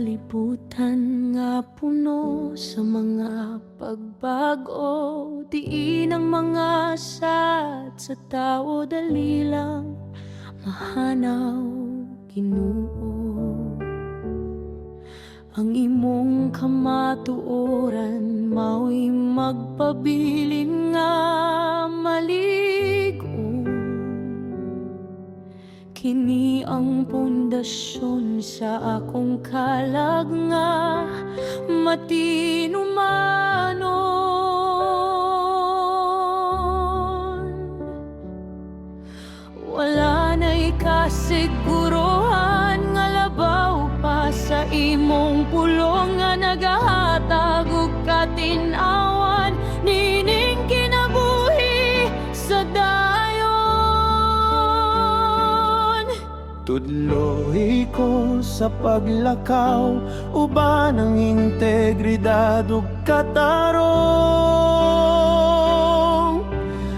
kalibutan nga puno sa mga pagbago. Diin ang mga sad sa tao, dali lang mahanaw, Ginoo. Ang imong kamatuoran mao'y magpabilin nga maligo. Kini ang pundasyon sa akong kalag nga matinumanon. Wala na'y kasiguruhan nga labaw pa sa imong pulong nga nagahatag og katinawan. Nining kinabuhi sa dayon. Tudloy ko sa paglakaw, uban ang integridad ug katarong.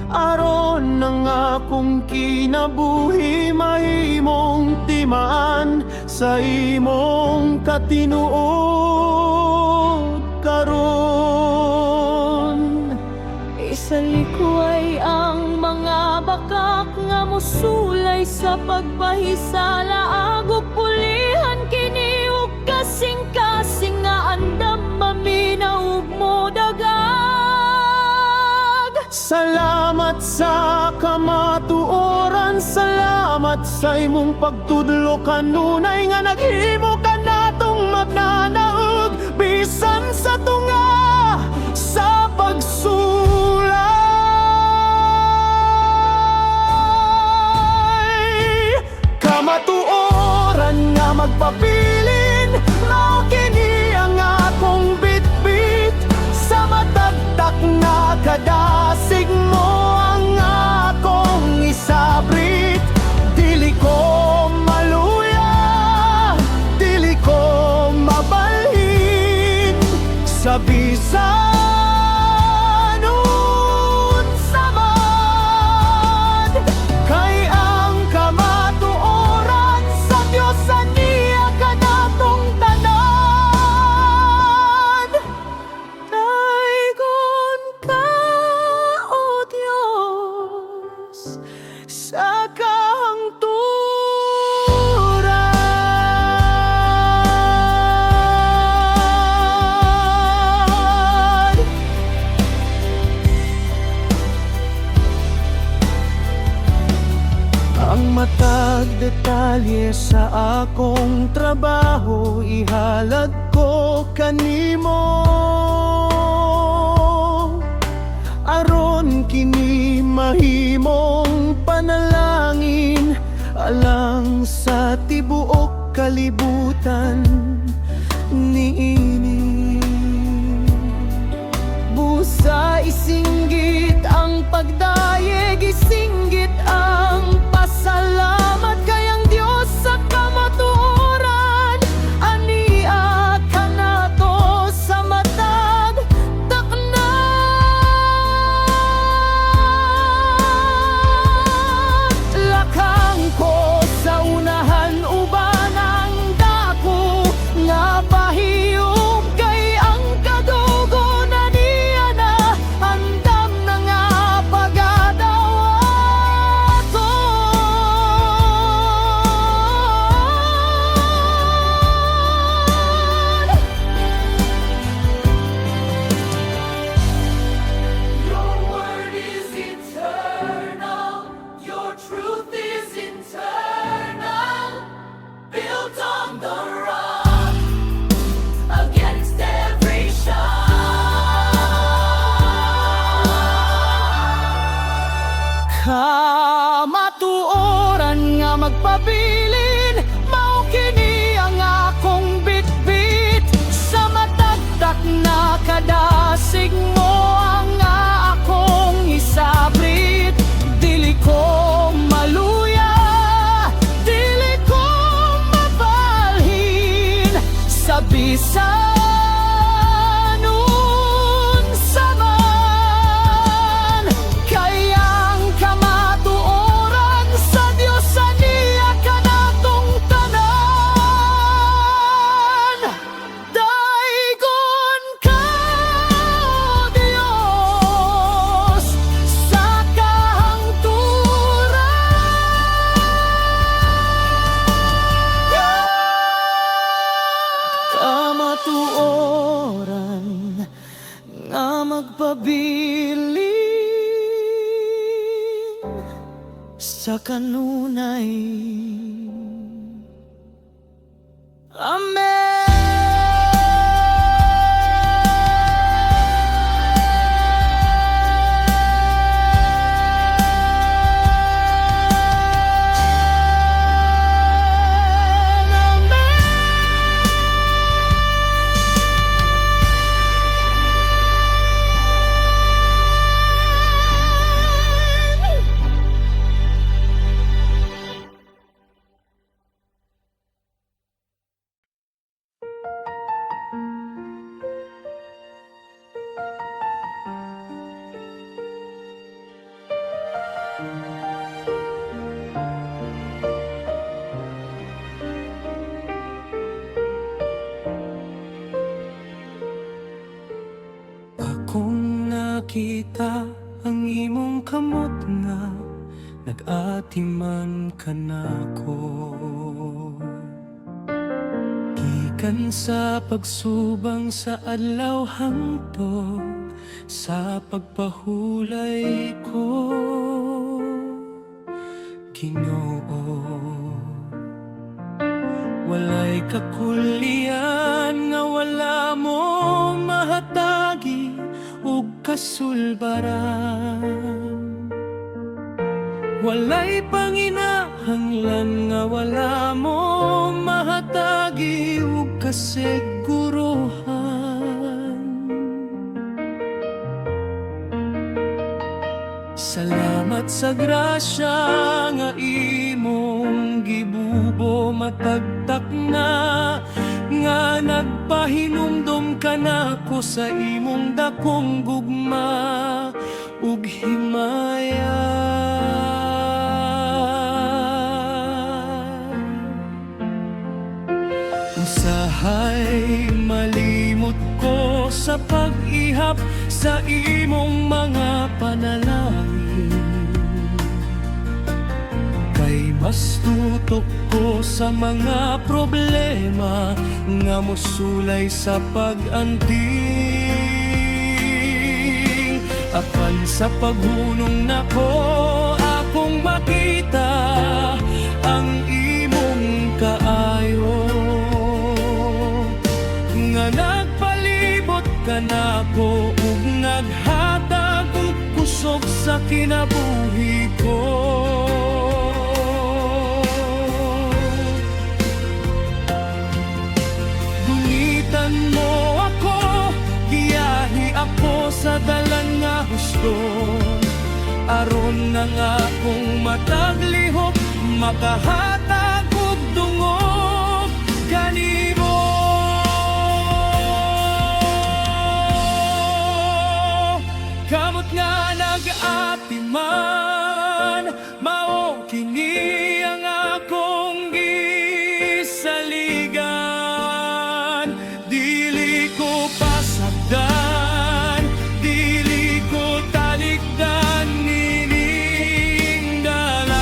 Aron ang akong kinabuhi mahimong timaan sa imong katinuod karon. Isalikway ang mga bakak nga mosulay sa pagpahisala, agok pulihan kini ug kasing-kasing nga andam maminaw mo dagag. Salamat sa kamatuoran, salamat sa imong pagtudlo kanunay nga naghimo ka natong magnanaog bisan sa tunga sa pagsulay. Kamatuoran nga magpabilin, mao kini ang akong bitbit sa matagtak na kadasig mo ang akong isabrit. Dili ko maluya, dili ko mabalhin sa bisan unsa man. Kay ang kamatuoran sa Dios aniya kanatong tanan. Daigon ka, O Diyos, sa kahangturan. Ang matag detalye sa akong trabaho ihalad ko kanimo. Aron kini mahimong panalangin alang sa tibuok kalibutan niini. Busa isinggit ang pagdayeg, isinggit ang pasalamat kay ang Dios sa kamatuoran. Ania kanato sa matag taknan. Lakang ko sa unahan uban ang dako nga pahiyom kay ang kadugo na niya na andam na nga pagadawaton. Your word is eternal, your truth is eternal, built on the rock against every shock. Kamatuoran nga magpabilin, mao kini ang akong bitbit sa matagtak na kadasig mo ang akong isabrit. Dili ko maluya, dili ko mabalhin sa bisan unsa man. Kay ang kamatuoran sa Dios aniya kanatong tanan. sa matuoran nga magpabiling sa kanunay. Amen. Akong nakita ang imong kamot nga nag-atiman ka nako. Gikan sa pagsubang sa adlaw hangtod sa pagpahulay ko, Ginoo. Walay kakulian nga wala mo mahatagi ug kasulbaran. Walay panginahanglan nga wala mo mahatagi ug kasiguruhan. Salamat sa grasya nga imong gibubo matagtak na, nga nagpahinumdum ka nako sa imong dakong gugma ug himaya. Usahay malimot ko sa pag-ihap sa imong mga panalangin, kay mas tutok ko sa mga problema nga mosulay sa pag-anting. Apan sa paghunong nako akong makita ang imong kaayo, nga nagpalibot ka nako ug naghatag og kusog sa kinabuhi ko. Gunitan mo ako, giyahi ako sa dalan nga husto, aron nga akong mataglihok makahatag og dungog kanimo. Kamot nga nag-atiman, mao kini ang akong gisaligan. Dili ko pasagdan, dili ko talikdan nining dalan.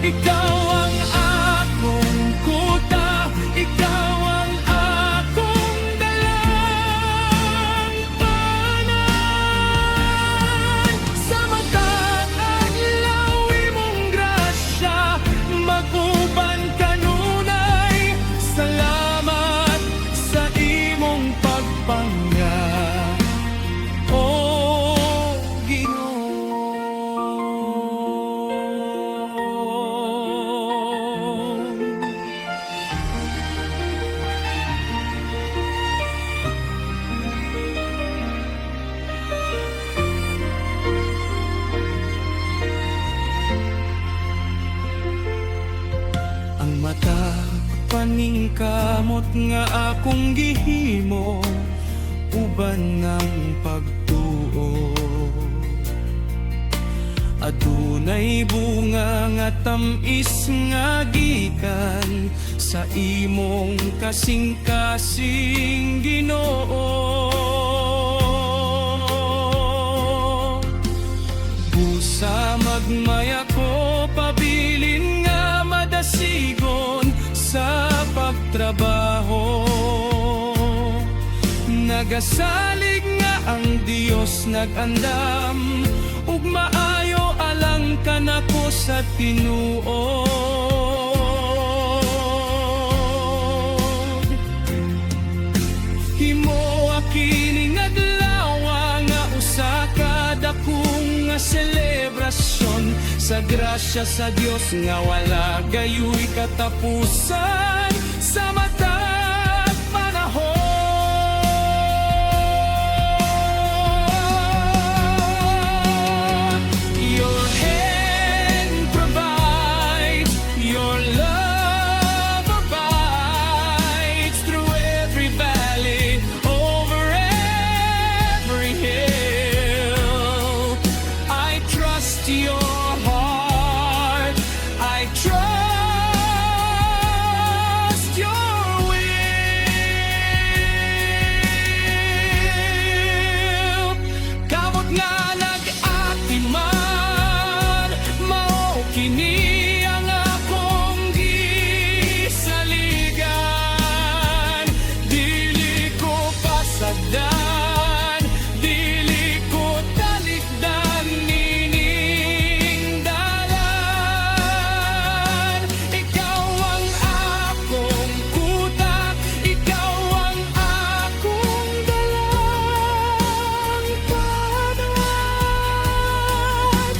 Ikaw ang akong kuta, ikaw ang akong dalang tanan. Sa matang adlaw imong grasya mag-uban kanunay. Salamat sa imong pagpangga, o Ginoo. Ang mata paningkamot nga akong gihimo, uban ng pagtuo. Adunay bunga nga tamis nga gikan sa imong kasing-kasing Ginoo. Busa magmaya ko pabilin nga madasigon sa pag trabaho. Nagasalig nga ang Dios nagandam, ug maayo alang ka nako sa tinuod. Himo kini nga adlaw nga usa ka dakong nga selebrasyon sa grasya sa Dios nga wala gayoy katapusan sa matag panahon. Your hand provides, your love abides through every valley, over every hill. I trust your heart, I trust your will. Kamot nga nag-atiman, mao kini ang akong gisaligan. Dili ko pasagdan, dili ko talikdan, nining dalan. Ikaw ang akong kuta, ikaw ang akong dalang panag.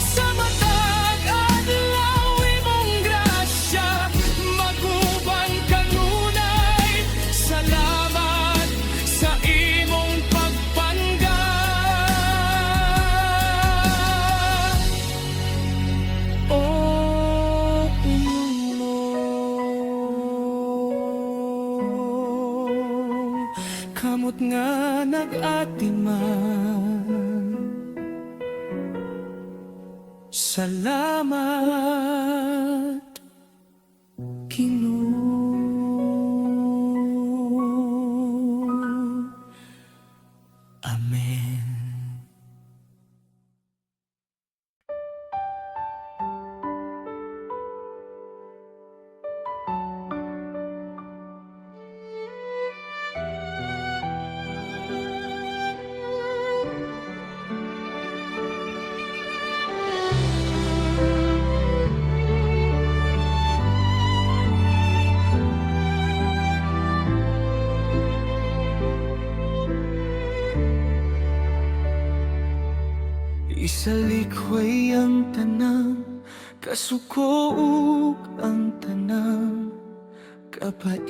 Sa matag adlaw imong grasya, magubang kanunay. Salamat sa imong pagpangga. Oh, kamot nga nag-atiman. Salamat, Ginoo. Amen. Isalikway ang tanang kasuko ug ang tanang kapait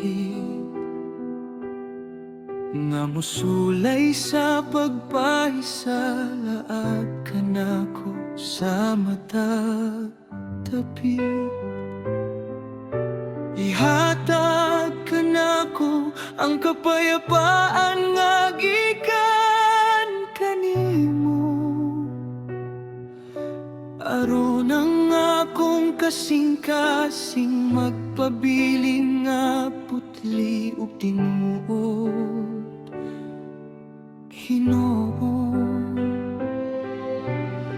nga mosulay sa pagpahisalaat kanako sa matag tapit. Ihatag kanako ang kapayapaan nga gikan kanimo, aron ang akong kasing-kasing magpabiling nga putli ug tinuod. Ginoo,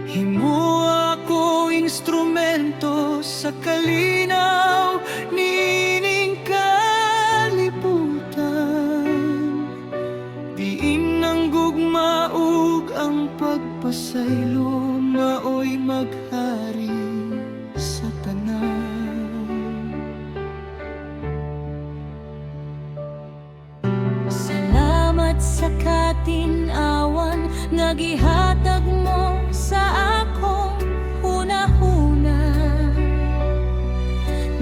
himo ako instrumento sa kalinaw nining kalibutan. Diin ang gugma ug ang pagpasaylo, maoy maghari sa tanan. Salamat sa katinawan nga gihatag mo sa akong hunahuna,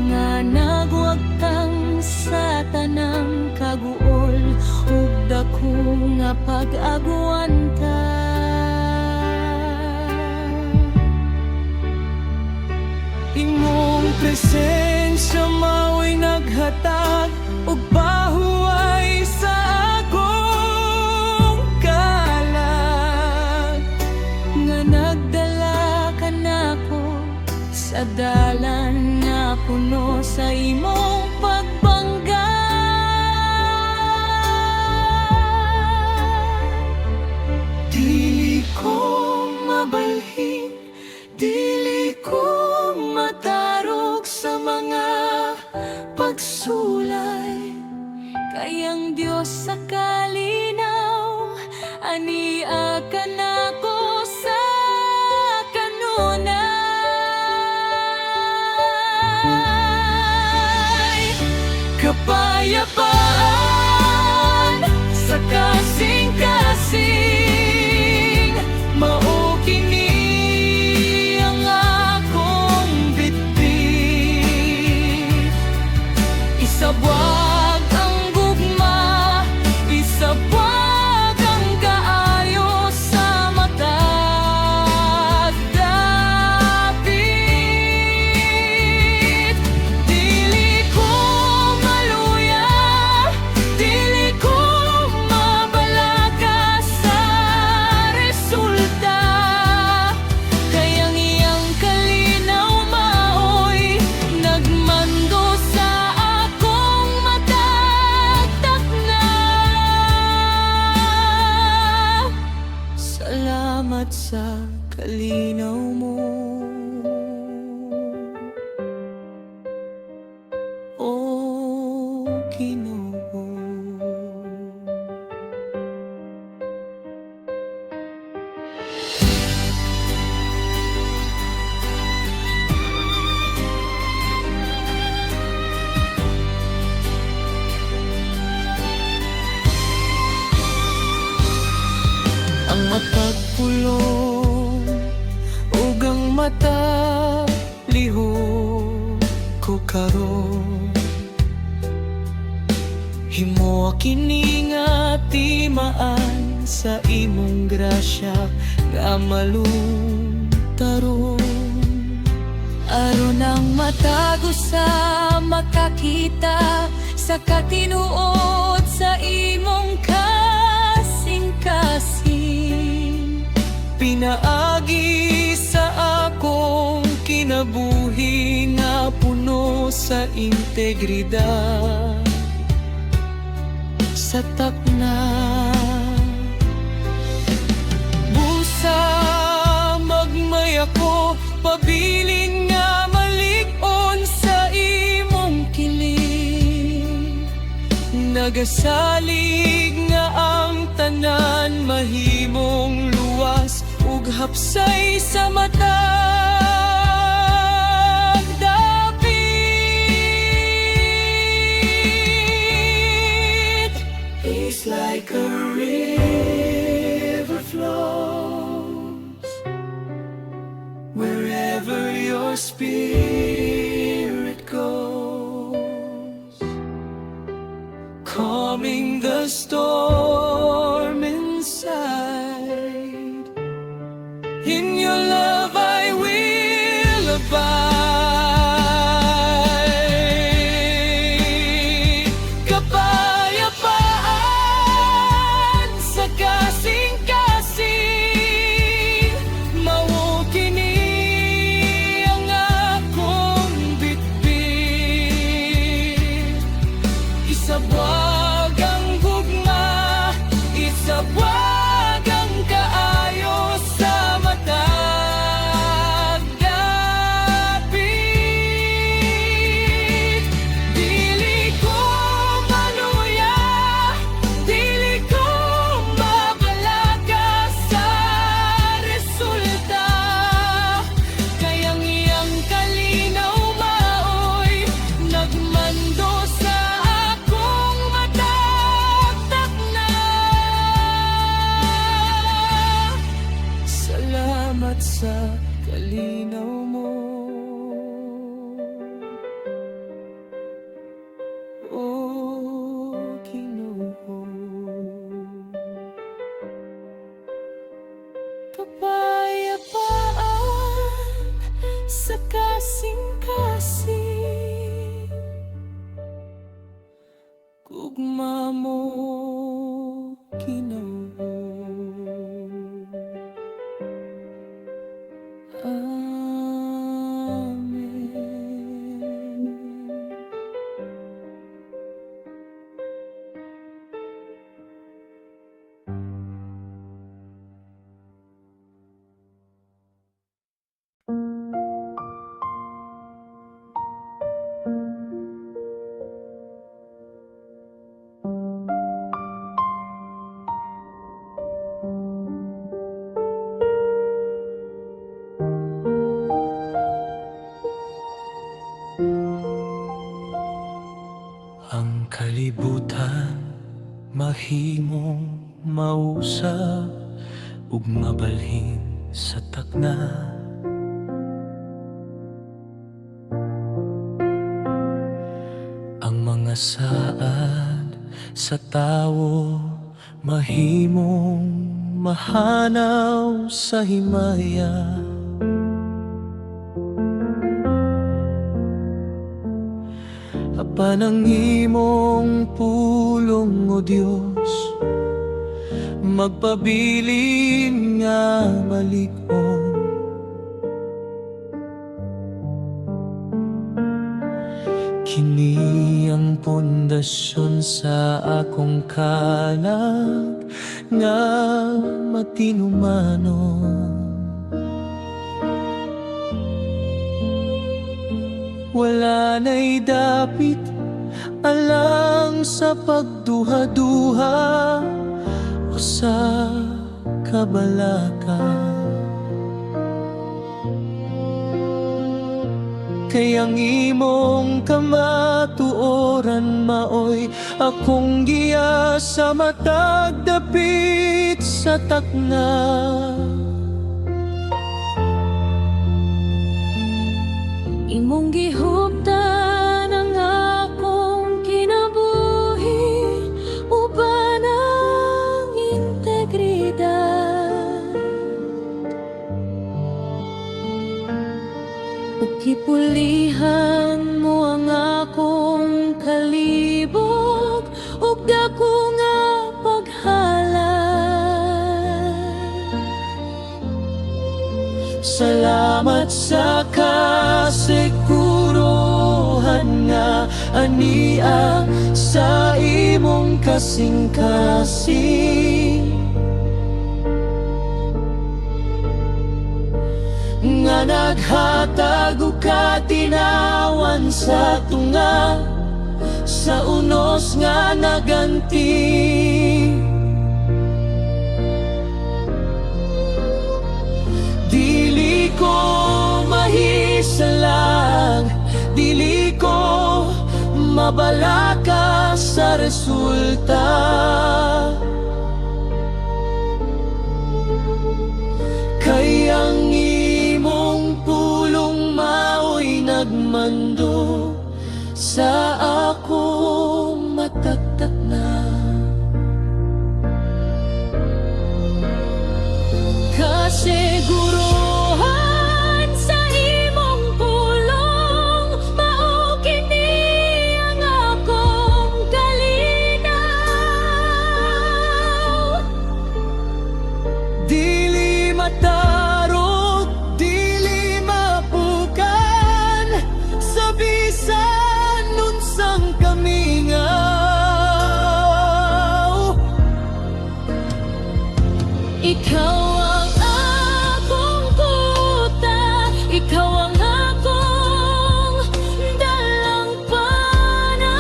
nga nagwagtang sa tanang kaguol ug dako nga pag-agwanta. Imong presensya mao'y naghatag ug pahuway sa akong kalag, Nga nagdala ka nako sa dalan na puno sa imong pagbangga. Dili ko mabalhin, dili ko matarog sa mga pagsulat. Kayang Diyos sa kalinaw, ania ka na ko sa kanunay. Kapayapaan sa kasing-kasing, mao kini ang akong bitbit. Isabwag ang gugma, isabwag ang kaayo sa matag dapit. Dili ko maluya, dili ko mabalaka sa resulta. Kayang iyang kalinaw maoy nagmando sa akong matagtak na. Salamat sa kalinaw mo, O Ginoo. Ang mapagpulong ug ang mata lihok ko karon, himo kini nga timaan sa imong grasya nga maluntaron. Aron ang matago sa makakita sa katinuod sa imong kasing-kasing. Pinaagi sa akong kinabuhi nga puno sa integridad. Sa takna busa magmay ako, pabilin nga malig-on sa imong kiling. Nagasalig nga ang tanan mahimong luwas ug hapsay sa matag dapit. It's like a river flows wherever your spirit goes, calming the storm inside. In your love I will abide. Kapayapaan sa kasing-kasing, mao kini ang akong bitbit. Isabwag ang gugma, isabwag ang kaayo sa matag dapit. Dili ko maluya, dili ko mabalaka sa resulta. Kayang iyang kalinaw maoy nagmando sa akong matagtak na. Salamat sa kalinaw mo, O Ginoo. Kapayapaan sa kasing-kasing, gugma mo, Ginoo. Amen. mahimong mausap ug mabalhin sa takna. Ang mga saad sa tawo mahimong mahanaw sa himaya. Apan ang imong pulong, O Dios, magpabilin nga malig-on. Kini ang pundasyon sa akong kalag nga matinumanon. Wala na'y dapit alang sa pagduha-duha o sa kabalaka. Kayang imong kamatuoran maoy akong giya sa matag dapit sa takna. Imong gihuptan ang akong kinabuhi, uban ang integridad. Ug gipulihan mo ang akong kalibog, ug dako nga paghalad. Salamat sa kasiguruhan nga ania sa imong kasing-kasing, nga naghatag og katinawan sa tunga sa unos nga naganti. Dili ko mahisalang, dili ko mabalaka sa resulta. Kay ang imong pulong maoy nagmando sa akong mataktak na. Kasiguruhan sa imong pulong mao kini ang akong kalinaw. Dili matarog, dili mapukan sa bisan unsang kamingaw. Ikaw ang akong kuta, ikaw ang akong dalampanan.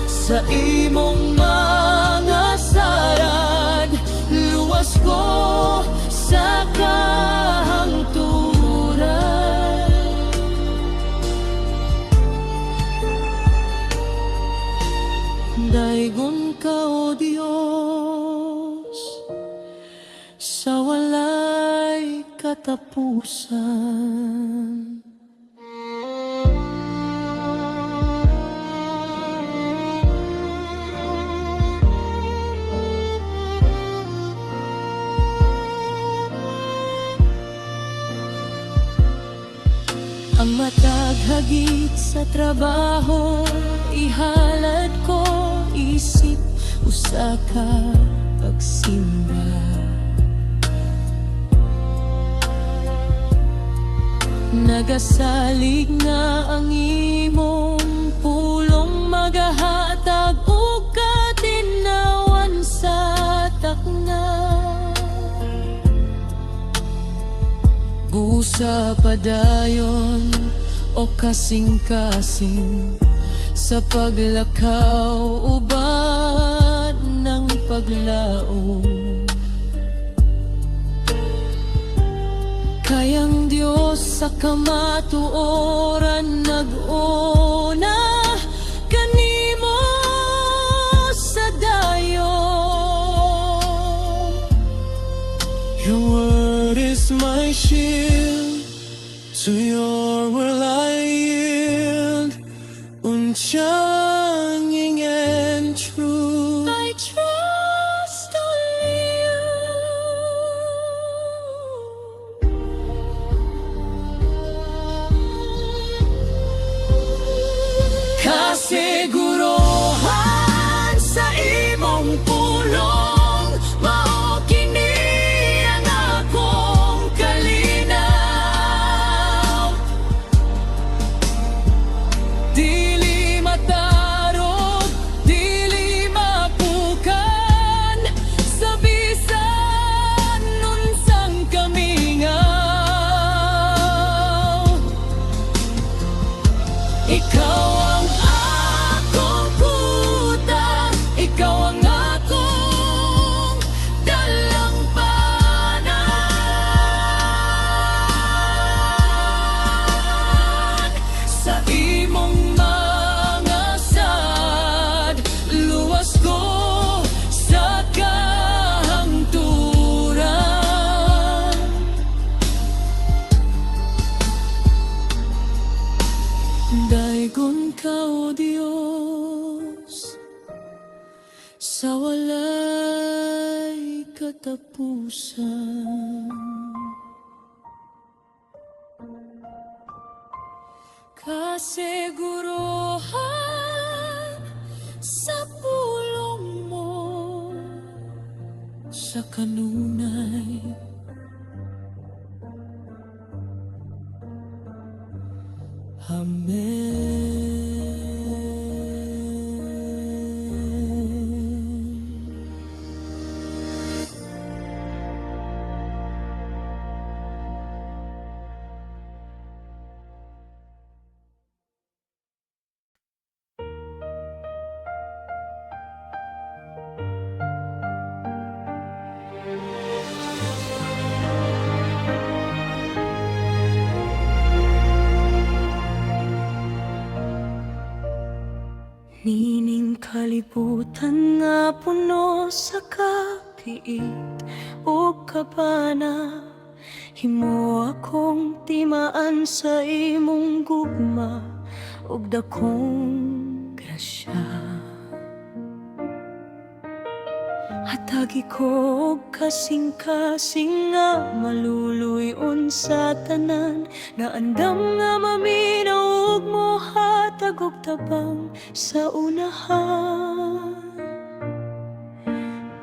Sa imong mga sarad, luwas ko sa kahangturan. Daigon ka, O Diyos, sa walay katapusan. Ang matag hagit sa trabaho, ihalad ko isip usa ka pagsimba. Nagasalig nga ang imong pulong magahatag og katinawan sa takna. Busa padayon o kasing-kasing sa paglakaw uban ng paglaom. Kayang Diyos sa kamatuoran nag-una kanimo sa dayon. Your word is my shield, to your will I yield, unchanging and true. I trust only you. Kasiguruhan sa imong pulong, mao kini ang akong kalinaw. Dili matarog, dili mapukan, sa bisan unsang kamingaw. Ikaw ang akong kuta, ikaw ang akong dalampanan. Sa imong mga sad, luwas ko sa kahangturan. Daigon ka, O Diyos, sa walay katapusan. Kasiguruhan sa pulong mo, sa kanunay. Amen. Nining kalibutan nga puno sa kapiit o kabana, himo akong timaan sa imong gugma ug dakong grasya. Hatagi ko og kasing-kasing nga maluluyon sa tanan, na andam nga maminaw ug mohatag og tabang sa unahan.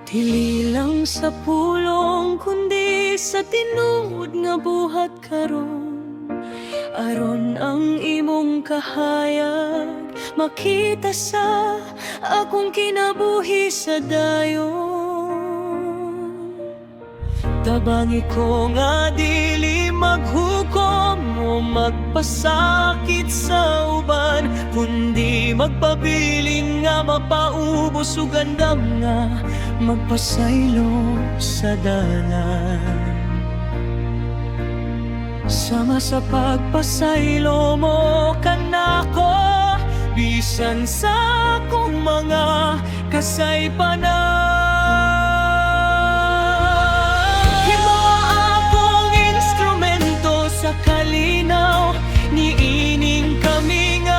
Dili lang sa pulong kundi sa tinuod nga buhat karon, aron ang imong kahayag makita sa akong kinabuhi sa dayon. Tabangi ko nga dili maghukom o magpasakit sa uban, kundi magpabiling nga mapaubos ug andam nga magpasaylo sa dalan. Sama sa pagpasaylo mo kanako, bisan sa akong mga kasaypanan. Himo akong instrumento sa kalinaw ni ining kamingawan.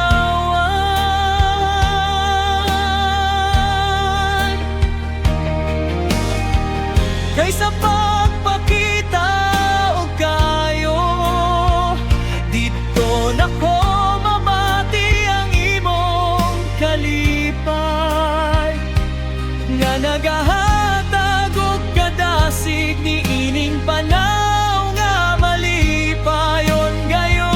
Kaysa pagpakita og kayo, dito na ko nga nagahatag og kadasig ni ining panaw nga malipayon gayon.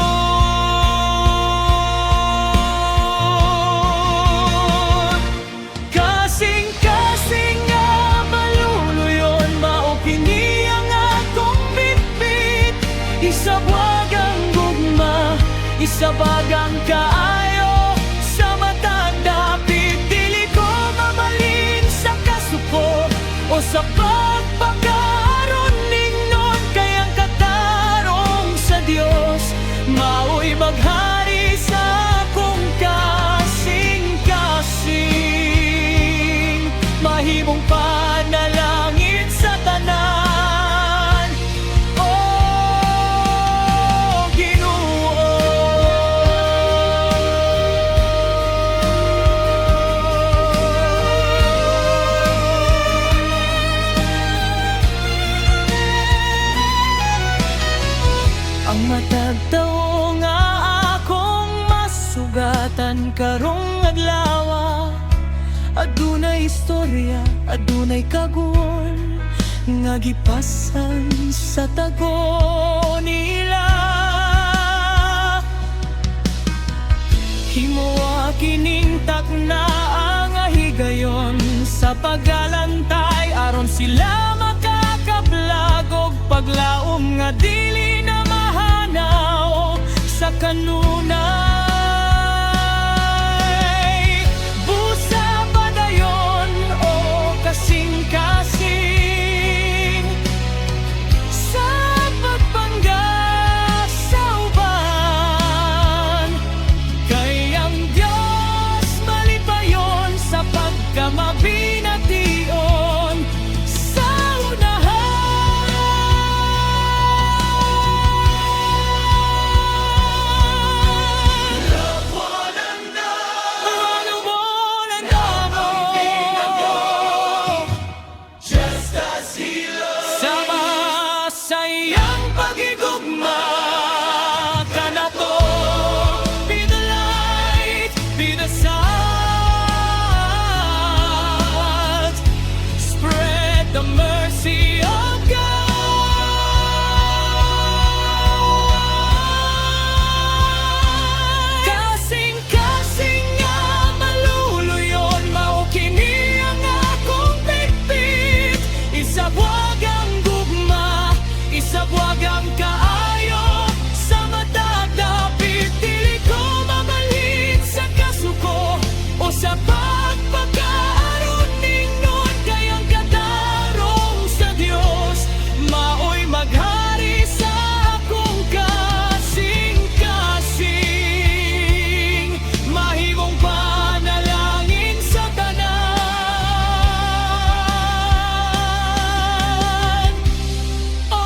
Kasing-kasing nga maluluyon, mao kini ang akong bitbit. Isabwag ang gugma, isabag ang kaayo sa matang dapit. Dili ko mabalin sa kasuko, tanan karong adlaw. Adunay istorya, adunay kagol nga gipasan sa tago nila. Himuwa kining takna ang higayon sa paggalantay aron sila makakablag og paglaom nga dili na mahanaw sa kanunay. Busa padayon o kasing-kasing sa pagpangga sa uban. Kay ang Diyos malipayon sa pagkamabination sa unahan. Love one another, just as He loves. Sama sa iyang pagigugma ka na to. Be the light, be the salt, spread the mercy of God. Kasing-kasing nga maluluyon, mao kini ang akong bitbit. Isabwag ang gugma, isabwag ang kaayo sa matagdapit. Dili ko mabalhin sa kasuko o sa pagpagkaaron ningon. Kay ang katarong sa Dios maoy maghari sa akong kasing-kasing. Mahimong panalangin sa tanan, O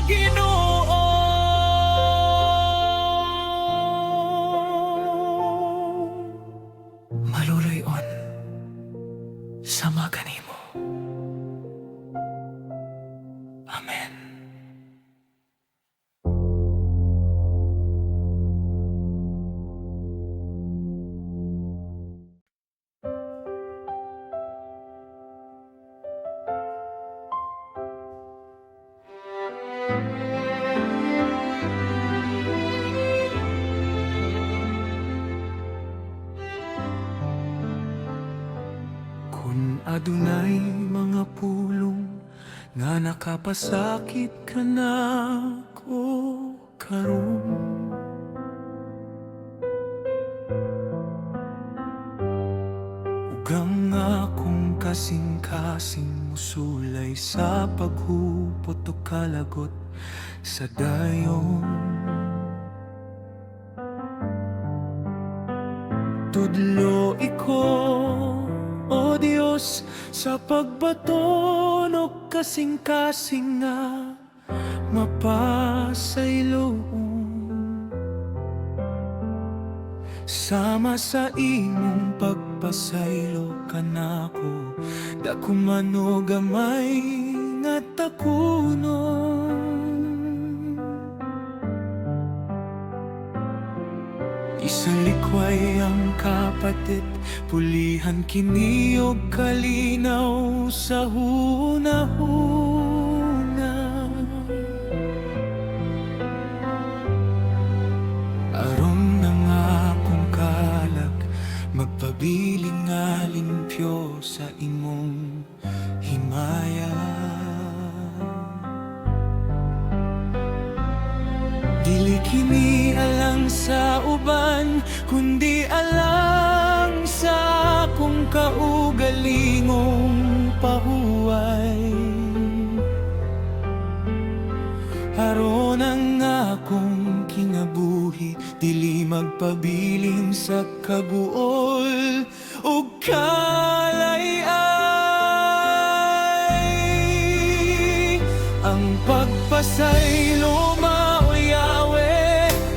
Ginoo. Maluluyon sa maganimo. Amen. Kung adunay mga pulong nga nakapasakit ka na ko karon, ugang akong kasing-kasing musulay sa paghupot o kalagot sa dayon. Tudlo iko, O Dios, sa pagbaton o kasing-kasing nga mapasaylo. Sama sa imong pagpasaylo kanako, dako man o gamay nga takunon. Isalikway ang kapatid, pulihan kini og kalinaw sa hunahuna. Aron na nga akong kalag, magpabiling nga limpyo sa imong himaya. Dili kini alang sa uban, kundi alang sa akong kaugalingong pahuway. Aron ang akong kinabuhi, dili magpabiling sa kabuol ug kalayay. Ang pagpasaylo maoyawe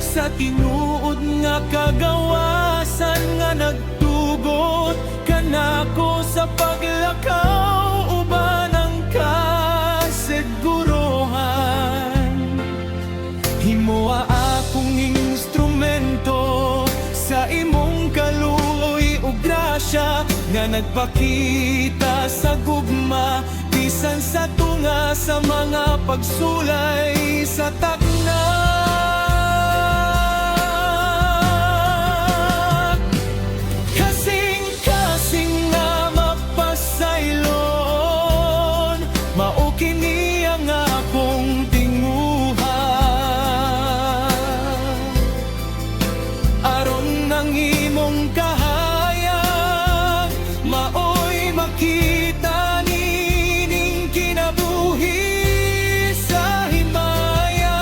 sa tinuod nga kagawasan nga nagtugot kanako sa paglakaw uban ang kasiguruhan. Himoa akong instrumento siya nga nagpakita sa gugma, bisan sa tunga sa mga pagsulay sa takna. Kasing-kasing nga mapasaylon, mao kini ang akong tinguha. Aron nang imong kahayag, maoy makita nining kinabuhi sa himaya.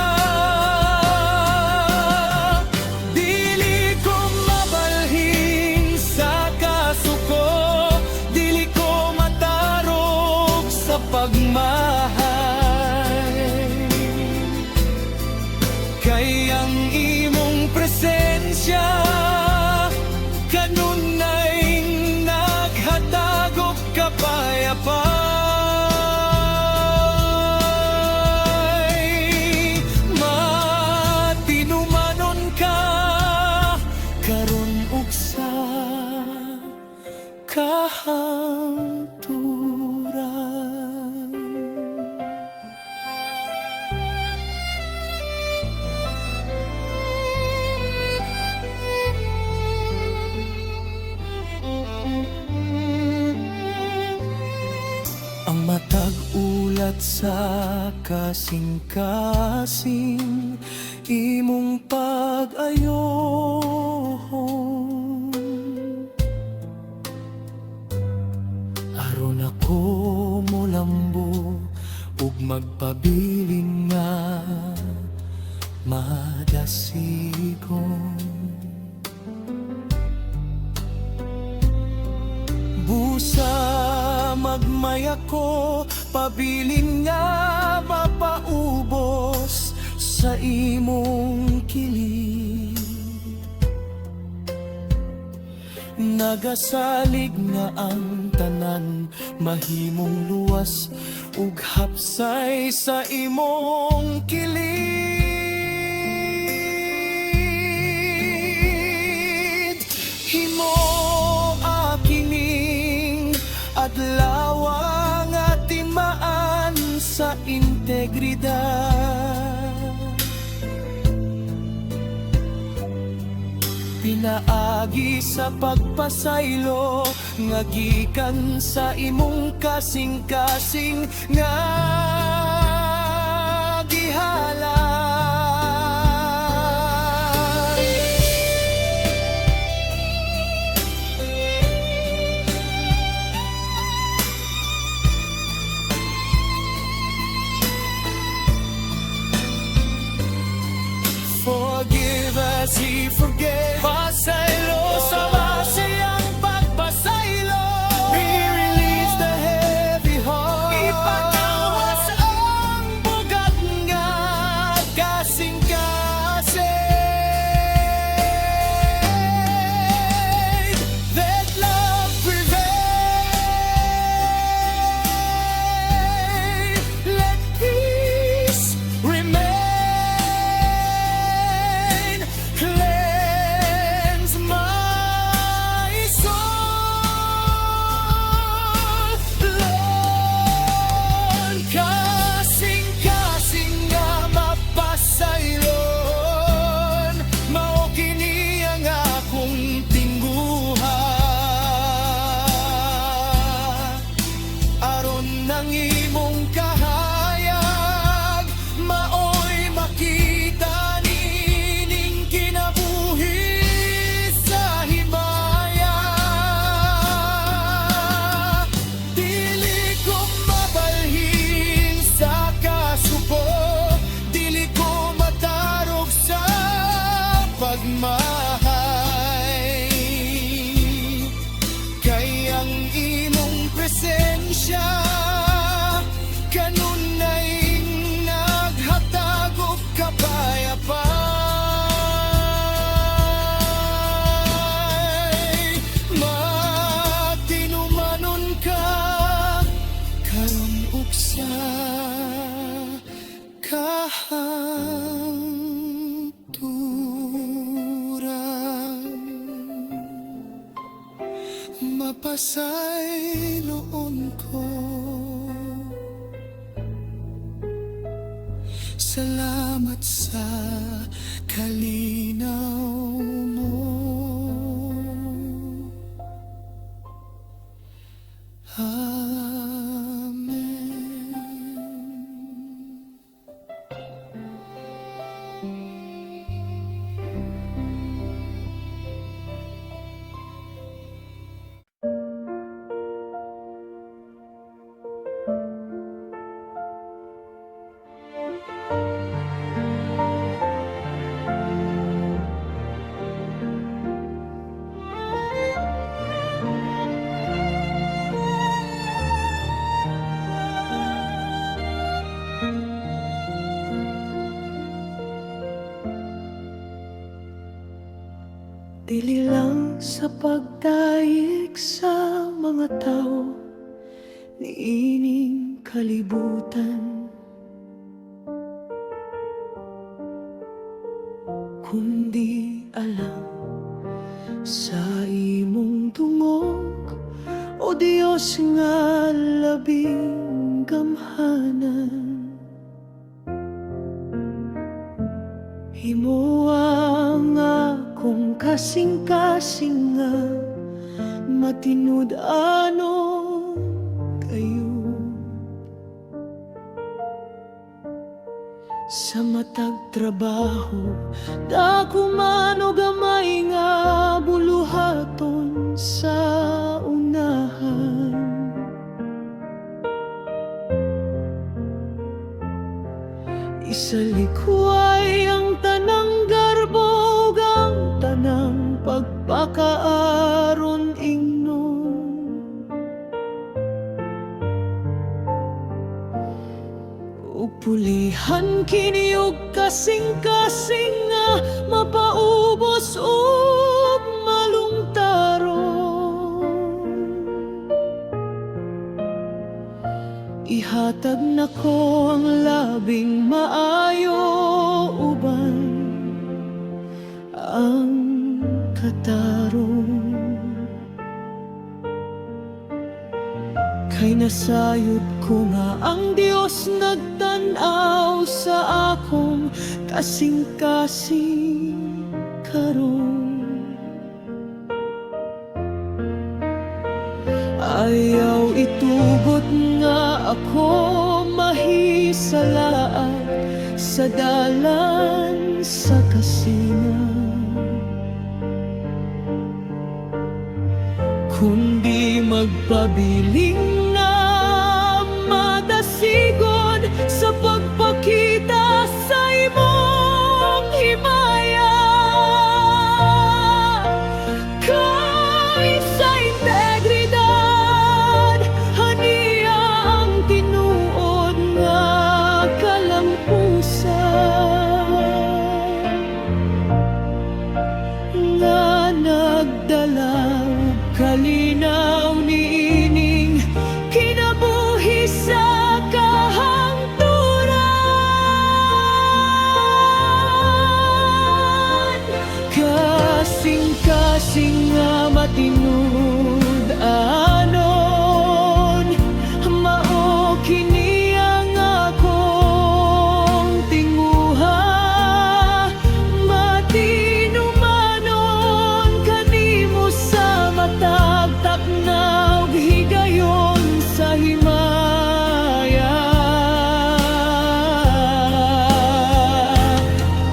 Dili ko mabalhin sa kasuko, dili ko matarog sa pagmahal. Kay ang imong presensya kanunay naghatag og kapayapay. Matinumanon ka karon ug sa kahanturan. Ang matag ulat sa kasing-kasing imong pag-ayohon. Aron ako molambo ug magpabilin nga madasigon. Busa magmaya ko, pabilin nga mapaubos sa imong kilid. Nagasalig nga ang tanan, mahimong luwas ug hapsay sa imong kilid. Himo akining adlaw nga timaan sa integridad. Pinaagi sa pagpasaylo nga gikan sa imong kasing-kasing nga gihalay. Forgive as He forgave. Pasaylo sa base ang pagpasaylo. We release the heavy heart. Ipatawas ang bugat nga kasing-kasing. Let love prevail. Let peace remain. Cleanse my soul, Lord. Kasing-kasing nga mapasaylon, mao kini ang akong tingguha. Aron nang imong kahayag, maoy makita nining kinabuhi sa himaya. Dili ko mabalhin sa kasuko, dili ko matarog sa pagmahay. Kay ang imong presensya kanunay naghatag og kapayapay. Matinumanon ka karon ug sa kahanturan. pagpasayloon ko. Salamat sa kalinaw mo. Amen. Dili lang sa pagdaig sa mga tao niining kalibutan, kundi alam sa imong tungog, o Diyos nga labing gamhanan. Himuang akong kasing-kasing nga matinud-ano kayo. Sa matag trabaho, dako man o gamay nga buluhaton sa unahan. Isalikway ang tanang garbog, ang tanang pagpakaaron ingnon. Ug pulihan kini og kasing-kasing nga mapaubos ug malungtaron. Ihatag nako ang labing maayo uban ang katarong. Kay nasayod ko nga ang Dios nagtan-aw sa akong kasing-kasing karon. Ayaw itugot nga ako mahisalaat sa dalan sa kasinan, kundi magpabiling na madasigod sa pagpakita sa imong himaya. Kay sa integridad, haniya ang tinuod nga kalampusan nga nagdala og kalinaw niining kinabuhi sa kahangturan. Kasing-kasing nga matinud-anon, mao kini ang akong tinguha. Matinumanon kanimo sa matag taknaw higayon sa himaya.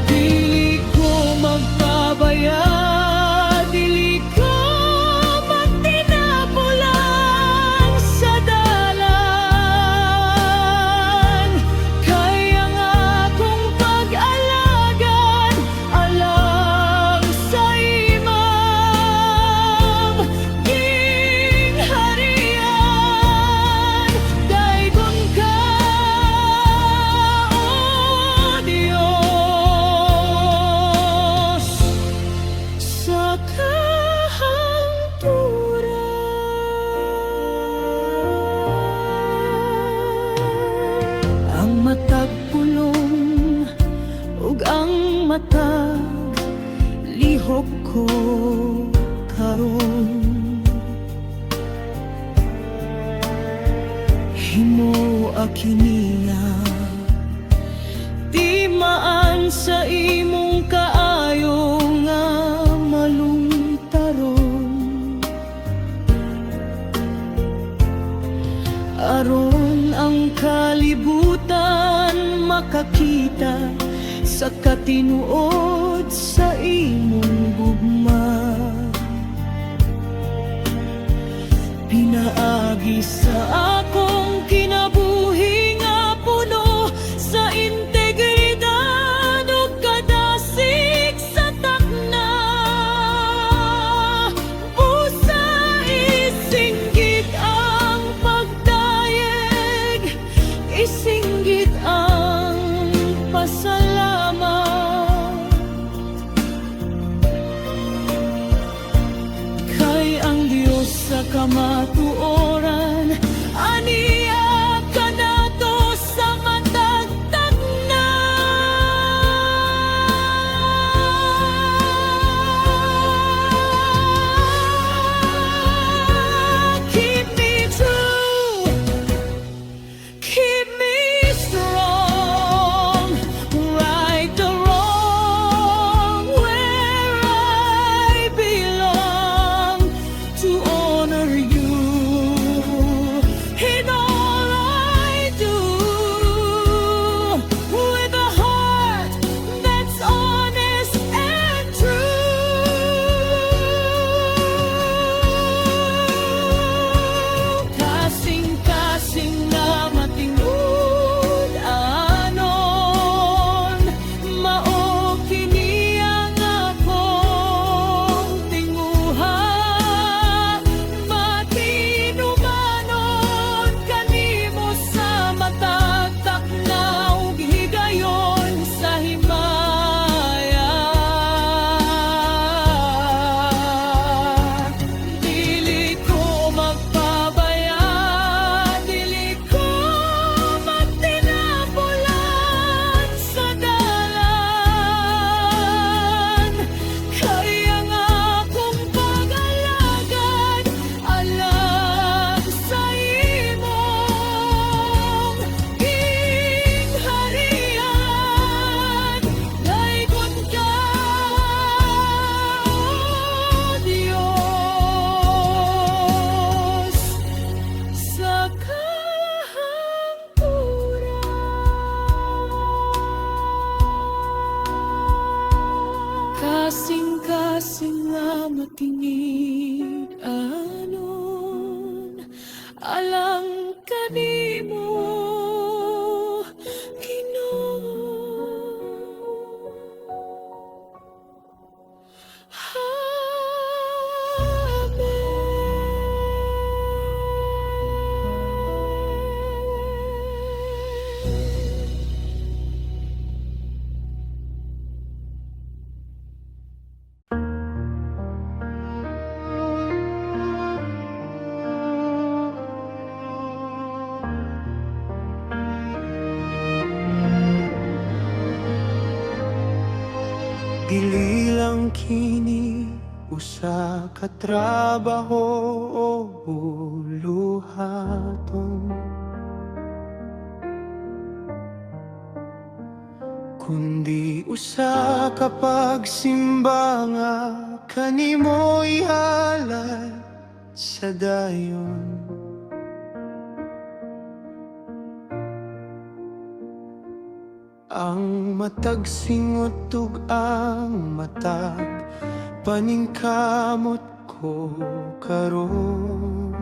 Dili ko magpabaya, dili ko magtinapulan sa dalan. Kay ang akong pag-alagan alang sa imam gingharian. Daygon ka, o Diyos, sa kahangturan. Ang matag pulong ug ang matag lihok ko karon, kini nga di maan sa imong kaayo nga malungtaron, aron ang kalibutan makakita sa katinuod sa imong gugma. Pinaagi sa akong kinabuhi nga puno sa integridad ug kadasig sa takna. Busa isinggit ang pagdayeg, isinggit ang pasalamat, kay ang Diyos sa kamatuoran aniya kanato sa matagtag na. Keep me true, keep me strong, right the wrong where I belong, to honor you in all I do, with a heart that's honest and true. Kasing-kasing na matingud anon, mao kini ang akong tinguha. Matinumanon kanimo sa matagtak na ug higayon sa himaya. Dili ko magpabaya, dili ko magtinabulan sa dalan, kay ang akong pag-alagad alam sa imong gingharian. Dayon ka, O Diyos, sa kahangturan. Kasing-kasing nga matingid anon, alang kanimo Dili lang kini usa ka trabaho o buluhaton, kundi usa ka pagsimba nga kanimo ihalad sa dayon. Ang matag singot ug ang matag paningkamot ko karon.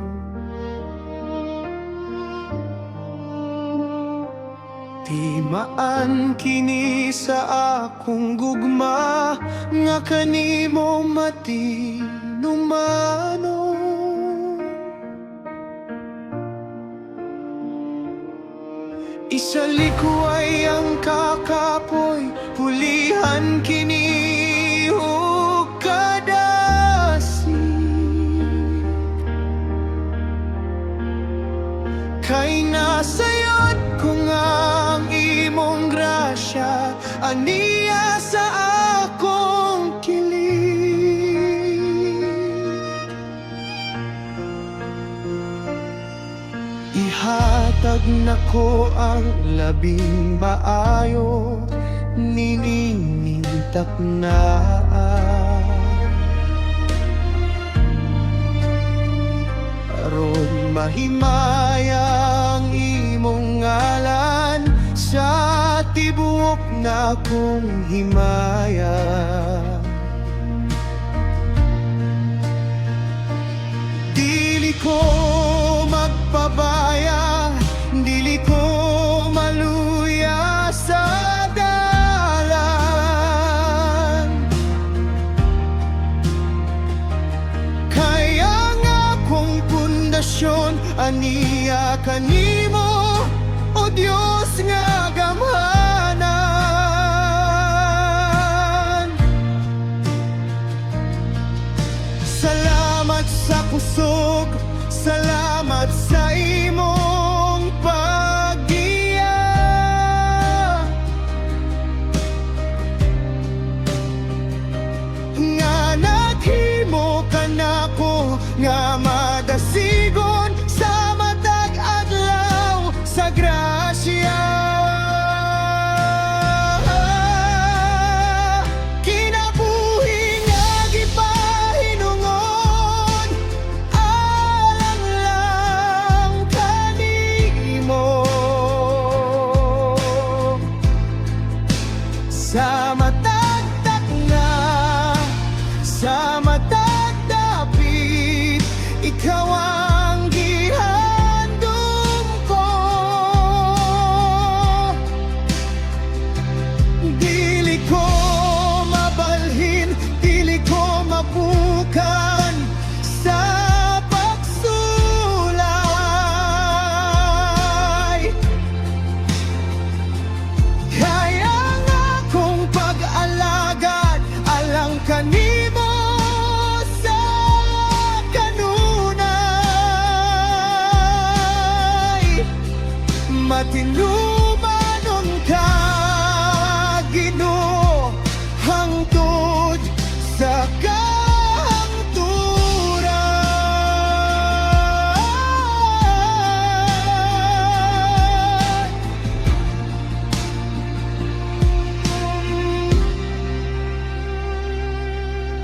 Timaan kini sa akong gugma nga kanimo matinumanon. Isalikway ang kakapoy, pulihan kini ug kadasig, kay nasayod ko nga ang imong grasya aniya sa akong kilig. Ihatag Matag na ko ang labing maayo, nininintak na. Aron mahimayang imong ngalan sa tibuok na kong himaya. Dili ko magpabaya, dili ko maluya sa dalan. Kaya nga kong pundasyon aniya kanimo, o Diyos nga gamhanan. Salamat sa kusog, salamat sa imong paggiya. Nga naghimo ka nako nga madasigon sa matag adlaw sa grasya. Kinabuhi nga gipahinungon, alang lang kanimo. Sa matagtak na, sa matagdapit, ikaw ang gihandom ko. Dili ko mabalhin, dili ko mabukan sa pagsulay. Kaya nga kong pag-alagad alang kanimo sa kanunay. Matinumanon ka, Ginoo, hangtod sa kahangturan.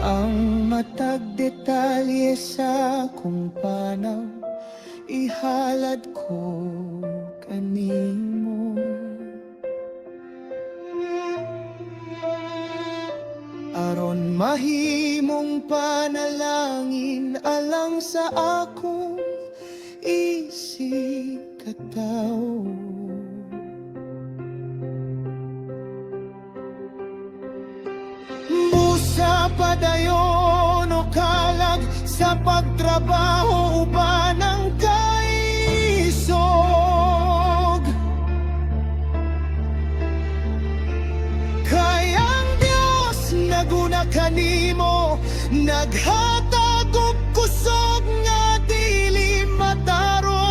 Ang matag detalye sa kung panaw, ihalad ko kanimo. Aron mahimong panalangin alang sa akong isig katawo. Busa padayon o kalag sa pagtrabaho uban ang kaisog. Kaya ang Diyos naguna kanimo, naghatag og kusog nga dili matarog.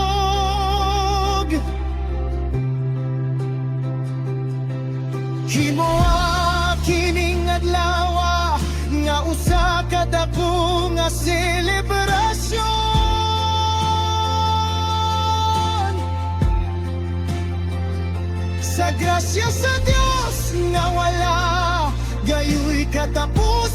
Himoa kining adlaw nga usa ka dako nga selebrasyon. Sa grasya sa Dios nga wala gayoy katapos